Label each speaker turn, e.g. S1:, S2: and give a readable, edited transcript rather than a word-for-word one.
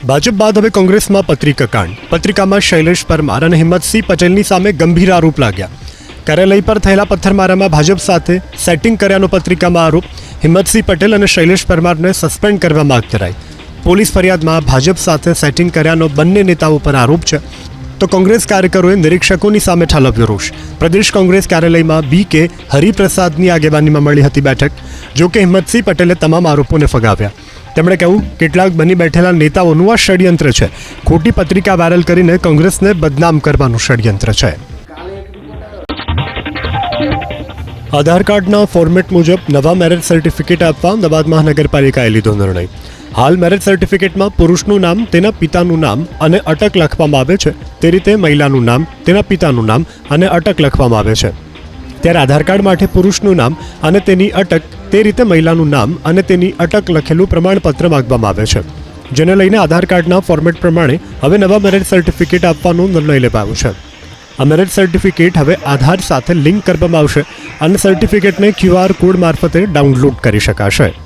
S1: ભાજપ બાદ હવે કોંગ્રેસમાં પત્રિકાકાંડ. પત્રિકામાં શૈલેષ પરમાર અને હિંમતસિંહ પટેલની સામે ગંભીર આરોપ લાગ્યા. કાર્યાલય પર થયેલા પથ્થરમારામાં ભાજપ સાથે સેટિંગ કર્યાનો પત્રિકામાં આરોપ. હિંમતસિંહ પટેલ અને શૈલેષ પરમારને સસ્પેન્ડ કરવા માંગ કરાઈ. પોલીસ ફરિયાદમાં ભાજપ સાથે સેટિંગ કર્યાનો બંને નેતાઓ પર આરોપ છે. તો કોંગ્રેસ કાર્યકરોએ નિરીક્ષકોની સામે ઠાલવ્યો રોષ. પ્રદેશ કોંગ્રેસ કાર્યાલયમાં BK હરિપ્રસાદની આગેવાનીમાં મળી હતી બેઠક. જોકે હિંમતસિંહ પટેલે તમામ આરોપોને ફગાવ્યા. તેમણે કહ્યું, કેટલાક બની બેઠેલા નેતાઓનું આ ષડયંત્ર છે. ખોટી પત્રિકા વાયરલ કરીને કોંગ્રેસને બદનામ કરવાનું ષડયંત્ર છે. આધાર કાર્ડના ફોર્મેટ મુજબ નવા મેરેજ સર્ટિફિકેટ આપવા અમદાવાદ મહાનગરપાલિકાએ લીધો નિર્ણય. હાલ મેરેજ સર્ટિફિકેટમાં પુરુષનું નામ, તેના પિતાનું નામ અને અટક લખવામાં આવે છે. તે રીતે મહિલાનું નામ, તેના પિતાનું નામ અને અટક લખવામાં આવે છે. ત્યારે આધાર કાર્ડ માટે પુરુષનું નામ અને તેની અટક, તે રીતે મહિલાનું નામ અને તેની અટક લખેલું પ્રમાણપત્ર માંગવામાં આવે છે. જેને લઈને આધાર કાર્ડના ફોર્મેટ પ્રમાણે હવે નવા મેરેજ સર્ટિફિકેટ આપવાનો નિર્ણય લેવાયો છે. આ મેરેજ સર્ટિફિકેટ હવે આધાર સાથે લિંક કરવામાં આવશે અને સર્ટિફિકેટને QR કોડ મારફતે ડાઉનલોડ કરી શકાશે.